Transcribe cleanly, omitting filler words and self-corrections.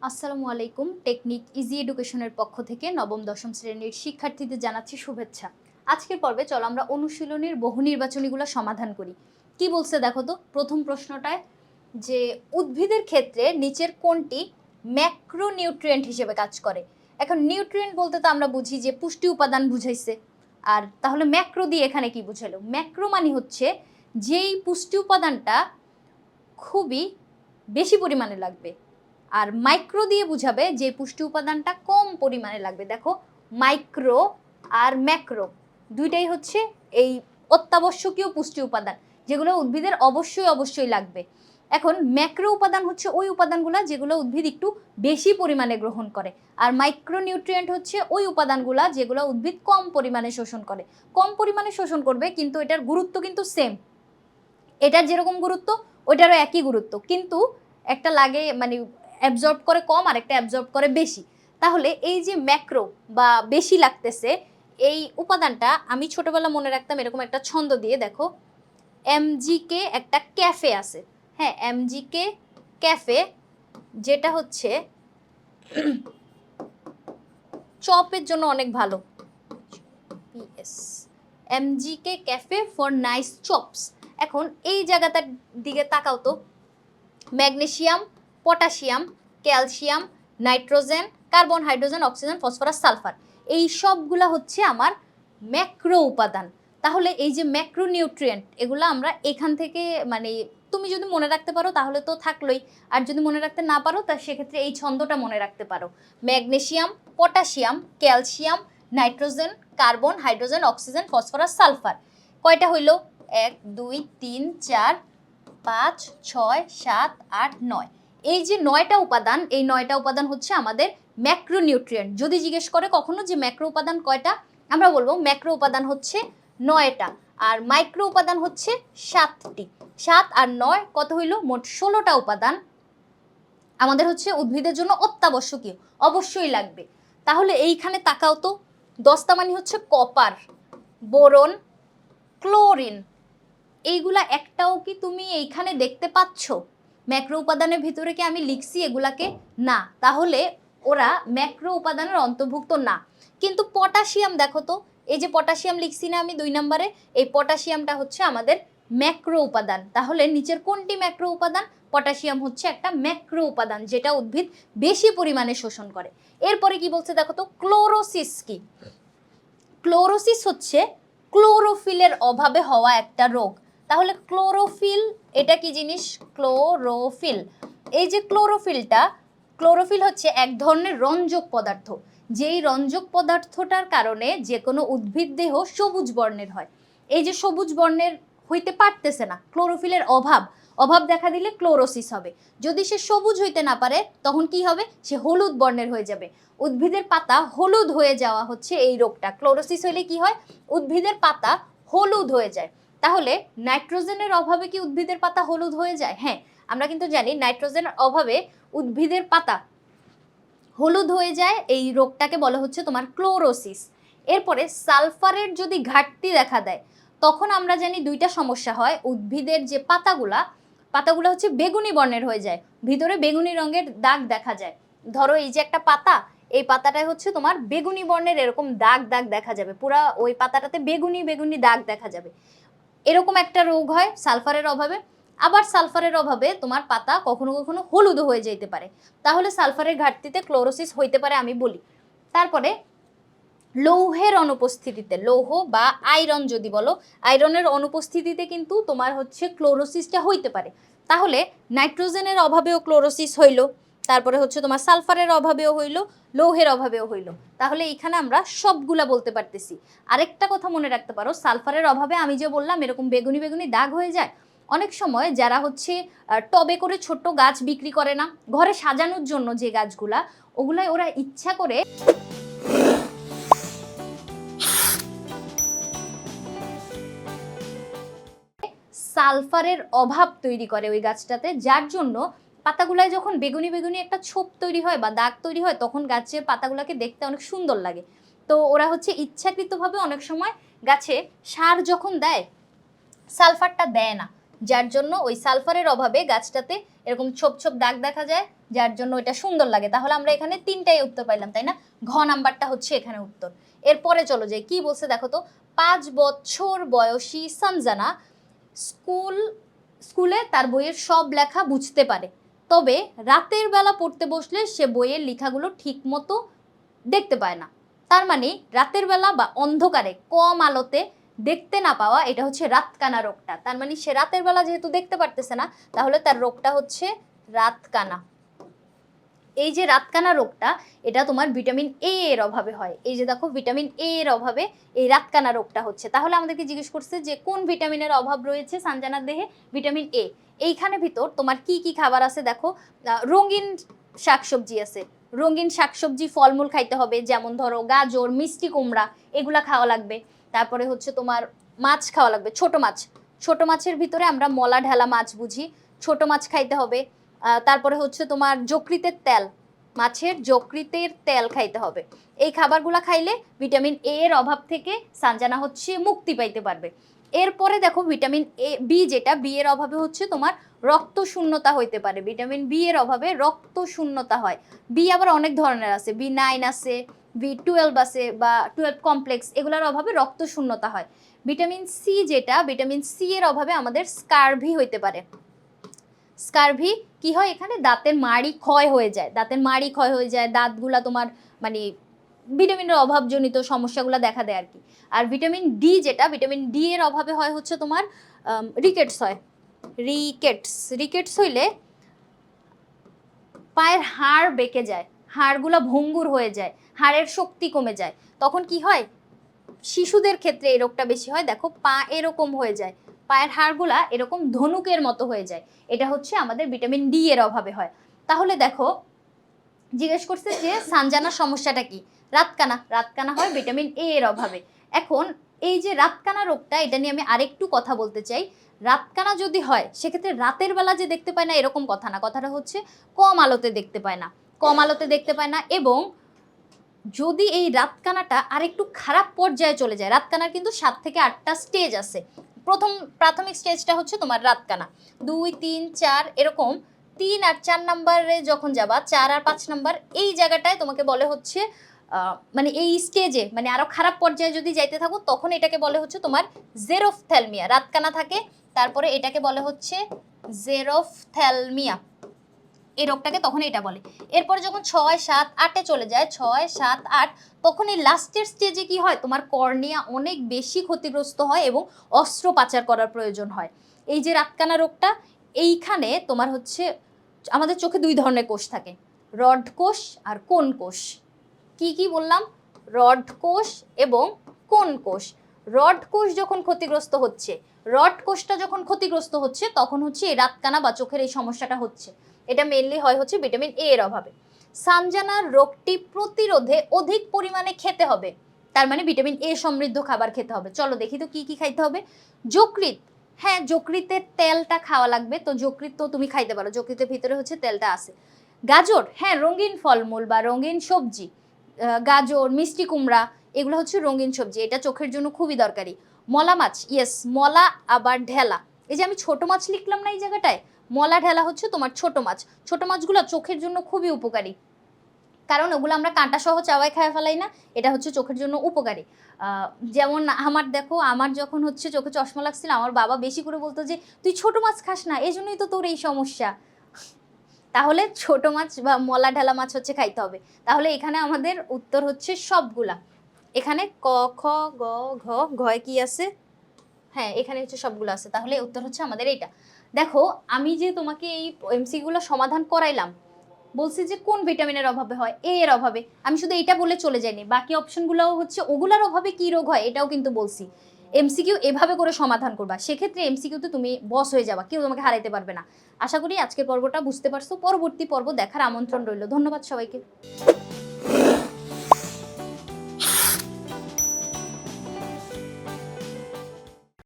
আসসালামু আলাইকুম। Technique easy এডুকেশনের পক্ষ থেকে নবম দশম শ্রেণীর শিক্ষার্থীদের জানাচ্ছি শুভেচ্ছা। আজকের পর্বে চলো আমরা অনুশীলনীর বহু নির্বাচনীগুলো সমাধান করি। কি বলছে দেখো তো প্রথম প্রশ্নটায়, যে উদ্ভিদের ক্ষেত্রে নিচের কোনটি ম্যাক্রোনিউট্রিয়েন্ট হিসেবে কাজ করে। এখন নিউট্রিয়েন্ট বলতে তো আমরা বুঝি যে পুষ্টি উপাদান বুঝাইছে, আর তাহলে ম্যাক্রো দিয়ে এখানে কি বুঝালো? ম্যাক্রো মানে হচ্ছে যেই পুষ্টি উপাদানটা খুবই বেশি পরিমাণে লাগবে, আর মাইক্রো দিয়ে বুঝাবে যে পুষ্টি উপাদানটা কম পরিমাণে লাগবে। দেখো, মাইক্রো আর ম্যাক্রো দুইটাই হচ্ছে এই অত্যাবশ্যকীয় পুষ্টি উপাদান, যেগুলো উদ্ভিদের অবশ্যই লাগবে। এখন ম্যাক্রো উপাদান হচ্ছে ওই উপাদানগুলো যেগুলো উদ্ভিদ একটু বেশি পরিমাণে গ্রহণ করে, আর মাইক্রোনিউট্রিয়েন্ট হচ্ছে ওই উপাদানগুলো যেগুলো উদ্ভিদ কম পরিমাণে শোষণ করে। কম পরিমাণে শোষণ করবে, কিন্তু এটার গুরুত্ব কিন্তু সেম। এটার যেরকম গুরুত্ব ওইটারও একই গুরুত্ব, কিন্তু একটা লাগে মানে অ্যাবজর্ব করে কম আর একটা অ্যাবজর্ব করে বেশি। তাহলে এই যে ম্যাক্রো বা বেশি লাগতেছে এই উপাদানটা, আমি ছোটবেলা মনে রাখতাম এরকম একটা ছন্দ দিয়ে। দেখো, এমজিকে একটা ক্যাফে আছে, হ্যাঁ এমজিকে ক্যাফে, যেটা হচ্ছে চপের জন্য অনেক ভালো। PS MGK cafe for nice chops. এখন এই জায়গাটার দিকে তাকাও তো, magnesium, potassium, calcium, nitrogen, carbon, hydrogen, oxygen, phosphorus, sulphur, এই সবগুলা হচ্ছে আমার ম্যাক্রো উপাদান। তাহলে এই যে ম্যাক্রোনিউট্রিয়েন্ট এগুলো আমরা এখান থেকে মানে তুমি যদি মনে রাখতে পারো তাহলে তো থাকলোই, আর যদি মনে রাখতে না পারো তা সেক্ষেত্রে এই ছন্দটা মনে রাখতে পারো। Magnesium, potassium, calcium, nitrogen, carbon, hydrogen, oxygen, phosphorus, sulphur. কয়টা হইল? 1 2 3 4 5 6 7 8 9। এই যে 9টা উপাদান, এই 9টা উপাদান হচ্ছে আমাদের ম্যাক্রোনিউট্রিয়েন্ট। যদি জিজ্ঞেস করে কখনো যে ম্যাক্রো উপাদান কয়টা, আমরা বলবো ম্যাক্রো উপাদান হচ্ছে 9টা, আর মাইক্রো উপাদান হচ্ছে 7টি। 7 আর 9 কত হইল? মোট 16টা উপাদান আমাদের হচ্ছে উদ্ভিদের জন্য অত্যাবশ্যকীয়, অবশ্যই লাগবে। তাহলে এইখানে তাকাও তো, 10টা মানে হচ্ছে কপার, বোরন, ক্লোরিন, এইগুলা একটাও কি তুমি এইখানে দেখতে পাচ্ছ? ম্যাক্রো উপাদানের ভিতরে কি আমি লিখছি এগুলাকে? না, তাহলে ওরা ম্যাক্রো উপাদানের অন্তর্ভুক্ত না। কিন্তু পটাশিয়াম দেখো তো, এই যে পটাশিয়াম লিখছি না আমি 2 নম্বরে, এই পটাশিয়ামটা হচ্ছে আমাদের ম্যাক্রো উপাদান। তাহলে নিচের কোনটি ম্যাক্রো উপাদান? পটাশিয়াম হচ্ছে একটা ম্যাক্রো উপাদান যেটা উদ্ভিদ বেশি পরিমাণে শোষণ করে। এরপরে কি বলছে দেখো তো, ক্লোরোসিস কি? ক্লোরোসিস হচ্ছে ক্লোরোফিলের অভাবে হওয়া একটা রোগ। তাহলে ক্লোরোফিল এটা কি জিনিস? ক্লোরোফিল, এই যে ক্লোরোফিলটা, ক্লোরোফিল হচ্ছে এক ধরনের রঞ্জক পদার্থ, যেই রঞ্জক পদার্থটার কারণে যে কোনো উদ্ভিদ দেহ সবুজ বর্ণের হয়। এই যে সবুজ বর্ণের হইতে পারতেছে না, ক্লোরোফিলের অভাব, অভাব দেখা দিলে ক্লোরোসিস হবে। যদি সে সবুজ হইতে না পারে তখন কি হবে? সে হলুদ বর্ণের হয়ে যাবে। উদ্ভিদের পাতা হলুদ হয়ে যাওয়া হচ্ছে এই রোগটা। ক্লোরোসিস হলে কি হয়? উদ্ভিদের পাতা হলুদ হয়ে যায়। তাহলে নাইট্রোজেনের অভাবে কি উদ্ভিদের পাতা হলুদ হয়ে যায়? হ্যাঁ, আমরা কিন্তু জানি নাইট্রোজেনের অভাবে উদ্ভিদের পাতা হলুদ হয়ে যায়, এই রোগটাকে বলা হচ্ছে তোমার ক্লোরোসিস। এরপরে সালফারের যদি ঘাটতি দেখা দেয় তখন আমরা জানি দুইটা সমস্যা হয়। উদ্ভিদের যে পাতাগুলো হচ্ছে বেগুনি বর্ণের হয়ে যায়, ভিতরে বেগুনি রঙের দাগ দেখা যায়। ধরো এই যে একটা পাতা, এই পাতাটায় হচ্ছে তোমার বেগুনি বর্ণের এরকম দাগ দাগ দেখা যাবে, পুরা ওই পাতাটাতে বেগুনি বেগুনি দাগ দেখা যাবে। এরকম একটা রোগ হয় সালফারের অভাবে। আবার সালফারের অভাবে তোমার পাতা কখনো কখনো হলুদ হয়ে যেতে পারে। তাহলে সালফারের ঘাটতিতে ক্লোরোসিস হইতে পারে আমি বলি। তারপরে লৌহের অনুপস্থিতিতে, লৌহ বা আয়রন যদি বলো, আয়রনের অনুপস্থিতিতে কিন্তু তোমার হচ্ছে ক্লোরোসিসটা হইতে পারে। তাহলে নাইট্রোজেনের অভাবেও ক্লোরোসিস হইল, তারপরে হচ্ছে তোমার সালফারের অভাবেও হইল, লৌহের অভাবেও হইল। তাহলে এখানে আমরা সবগুলা বলতে পারতেছি। আরেকটা কথা মনে রাখতে পারো, সালফারের অভাবে আমি যে বললাম এরকম বেগুনি বেগুনি দাগ হয়ে যায়। অনেক সময় যারা হচ্ছে টবে করে ছোট্ট গাছ বিক্রি করে না, ঘরে সাজানোর জন্য যে গাছগুলা, ওগুলাই ওরা ইচ্ছা করে সালফারের অভাব তৈরি করে ওই গাছটাতে, যার জন্য পাতাগুলায় যখন বেগুনি বেগুনি একটা ছোপ তৈরি হয় বা দাগ তৈরি হয় তখন গাছের পাতাগুলোকে দেখতে অনেক সুন্দর লাগে। তো ওরা হচ্ছে ইচ্ছাকৃতভাবে অনেক সময় গাছে সার যখন দেয় সালফারটা দেয় না, যার জন্য ওই সালফারের অভাবে গাছটাতে এরকম ছোপ ছোপ দাগ দেখা যায়, যার জন্য এটা সুন্দর লাগে। তাহলে আমরা এখানে 3টাই উত্তর পাইলাম, তাই না? ঘ নাম্বারটা হচ্ছে এখানে উত্তর। এরপরে চলো যাই, কি বলছে দেখো তো। 5 বছর বয়সী সানজানা স্কুলে তার বইয়ের সব লেখা বুঝতে পারে, তবে রাতের বেলা পড়তে বসলে সে বইয়ের লেখাগুলো ঠিক মতো দেখতে পায় না। তার মানে রাতের বেলা বা অন্ধকারে কম আলোতে দেখতে না পাওয়া, এটা হচ্ছে রাতকানা রোগটা। তার মানে সে রাতের বেলা যেহেতু দেখতে পারতেছে না, তাহলে তার রোগটা হচ্ছে রাতকানা। এই যে রাতকানা রোগটা, এটা তোমার ভিটামিন এ এর অভাবে হয়। এই যে দেখো, ভিটামিন এ এর অভাবে এই রাতকানা রোগটা হচ্ছে। তাহলে আমাদেরকে জিজ্ঞেস করছে যে কোন ভিটামিনের অভাব রয়েছে সানজানার দেহে? Vitamin A. এইখানে ভিতর তোমার কি কি খাবার আছে দেখো। রঙিন শাকসবজি আছে, রঙিন শাকসবজি ফলমূল খাইতে হবে, যেমন ধরো গাজর, মিষ্টি কুমড়া, এগুলা খাওয়া লাগবে। তারপরে হচ্ছে তোমার মাছ খাওয়া লাগবে, ছোট মাছ। ছোট মাছের ভিতরে আমরা মলা ঢেলা মাছ বুঝি, ছোট মাছ খাইতে হবে। তারপরে হচ্ছে তোমার যকৃতের তেল, মাছের যকৃতের তেল খাইতে হবে। এই খাবারগুলো খাইলে ভিটামিন এ এর অভাব থেকে সানজানা হচ্ছে মুক্তি পাইতে পারবে। এরপরে দেখো ভিটামিন এ বি, যেটা বি এর অভাবে হচ্ছে তোমার রক্ত শূন্যতা হইতে পারে। ভিটামিন বি এর অভাবে রক্ত শূন্যতা হয়। বি আবার অনেক ধরনের আছে, B9 আছে, B12 আছে, বা 12 কমপ্লেক্স, এগুলোর অভাবে রক্ত শূন্যতা হয়। ভিটামিন সি, যেটা ভিটামিন সি এর অভাবে আমাদের স্কারভি হইতে পারে। স্কারভি কি হয়? এখানে দাঁতের মাড়ি ক্ষয় হয়ে যায়, দাঁতের মাড়ি ক্ষয় হয়ে যায়, দাঁতগুলা তোমার মানে ভিটামিনের অভাবজনিত সমস্যাগুলো দেখা দেয় আর কি। আর ভিটামিন ডি, যেটা ভিটামিন ডি এর অভাবে হয় হচ্ছে তোমার রিকেটস হয়। রিকেটস হইলে পায়ের হাড় বেঁকে যায়, হাড়গুলা ভঙ্গুর হয়ে যায়, হাড়ের শক্তি কমে যায়। তখন কি হয়? শিশুদের ক্ষেত্রে এই রোগটা বেশি হয়। দেখো, পা এরকম হয়ে যায়, পায়ের হাড়গুলা এরকম ধনুকের মতো হয়ে যায়। এটা হচ্ছে আমাদের ভিটামিন ডি এর অভাবে হয়। তাহলে দেখো, জিজ্ঞেস করছে যে সানজানার সমস্যাটা কি? রাতকানা। রাতকানা হয় ভিটামিন এ এর অভাবে। এখন এই যে রাতকানা রোগটা, এটা নিয়ে আমি আরেকটু কথা বলতে চাই। রাতকানা যদি হয়, সেক্ষেত্রে রাতের বেলা যে দেখতে পায় না এরকম কথা না, কথাটা হচ্ছে কম আলোতে দেখতে পায় না, কম আলোতে দেখতে পায় না। এবং যদি এই রাতকানাটা আরেকটু খারাপ পর্যায়ে চলে যায়, রাতকানার কিন্তু 7 থেকে 8টা স্টেজ আছে। প্রাথমিক স্টেজটা হচ্ছে তোমার রাতকানা, 2, 3, 4 এরকম। 3 আর 4 নাম্বারে যখন যাবা, 4 আর 5 নাম্বার, এই জায়গাটায় তোমাকে বলে হচ্ছে মানে এই স্টেজে, মানে আরো খারাপ পর্যায়ে যদি যাইতে থাকো, তখন এটাকে বলে হচ্ছে তোমার জেরোফথ্যালমিয়া। রাতকানা থাকে, তারপরে এটাকে বলে হচ্ছে জেরোফথ্যালমিয়া, এই রোগটাকে তখন এটা বলে। এরপরে যখন 6, 7, 8-এ চলে যায়, 6, 7, 8, তখন এই লাস্টের স্টেজে কি হয়? তোমার কর্নিয়া অনেক বেশি ক্ষতিগ্রস্ত হয় এবং অস্ত্রোপচার করার প্রয়োজন হয়। এই যে রাতকানা রোগটা, এইখানে তোমার হচ্ছে আমাদের চোখে 2 ধরনের কোষ থাকে, রড কোষ আর কোন কোষ। কি কি বললাম? রড কোষ এবং কোন কোষ। রড কোষ যখন ক্ষতিগ্রস্ত হচ্ছে, রড কোষটা যখন ক্ষতিগ্রস্ত হচ্ছে, তখন হচ্ছে এই রাতকানা বা চোখের এই সমস্যাটা হচ্ছে। এটা মেইনলি হয় হচ্ছে ভিটামিন এ এর অভাবে। সানজানার রোগটি প্রতিরোধে অধিক পরিমাণে খেতে হবে, তার মানে ভিটামিন এ সমৃদ্ধ খাবার খেতে হবে। চলো দেখি তো কি কি খাইতে হবে। যকৃৎ, হ্যাঁ যকৃতের তেলটা খাওয়া লাগবে। তো যকৃৎ তো তুমি খাইতে পারো, যকৃতের ভিতরে হচ্ছে তেলটা আছে। গাজর, হ্যাঁ রঙিন ফলমূল বা রঙিন সবজি, গাজর, মিষ্টি কুমড়া, এগুলো হচ্ছে রঙিন সবজি, এটা চোখের জন্য খুবই দরকারি। মলা মাছ, ইয়েস মলা আবার ঢেলা, এই যে আমি ছোট মাছ লিখলাম না এই জায়গাটায়, মলা ঢেলা হচ্ছে তোমার ছোট মাছ। ছোট মাছগুলো চোখের জন্য খুবই উপকারী, কারণ ওগুলো আমরা কাঁটা সহ চাওয়াই খায় ফেলাই না, এটা হচ্ছে চোখের জন্য উপকারী। যেমন আমার দেখো, আমার যখন হচ্ছে চোখে চশমা লাগছিল, আমার বাবা বেশি করে বলতো যে তুই ছোট মাছ খাস না, এই জন্যই তো তোর এই সমস্যা। তাহলে ছোট মাছ বা মলা ঢালা মাছ হচ্ছে খাইতে হবে। তাহলে এখানে আমাদের উত্তর হচ্ছে সবগুলা। এখানে ক, খ, গ, ঘ, ঘয় কি আছে? হ্যাঁ এখানে হচ্ছে সবগুলো আছে। তাহলে উত্তর হচ্ছে আমাদের এইটা। দেখো, আমি যে তোমাকে এই এমসিকিউগুলো সমাধান করাইলাম, বলছি যে কোন ভিটামিনের অভাবে হয়, এ এর অভাবে। আমি শুধু এটা বলে চলে যাইনি, বাকি অপশনগুলোও হচ্ছে ওগুলার অভাবে কি রোগ হয় এটাও কিন্তু বলছি। এমসিকিউ এভাবে করে সমাধান করবা, সেক্ষেত্রে এমসিকিউতে তুমি বস হয়ে যাবা, কেউ তোমাকে হারাইতে পারবে না। আশা করি আজকের পর্বটা বুঝতে পারছো। পরবর্তী পর্ব দেখার আমন্ত্রণ রইল। ধন্যবাদ সবাইকে।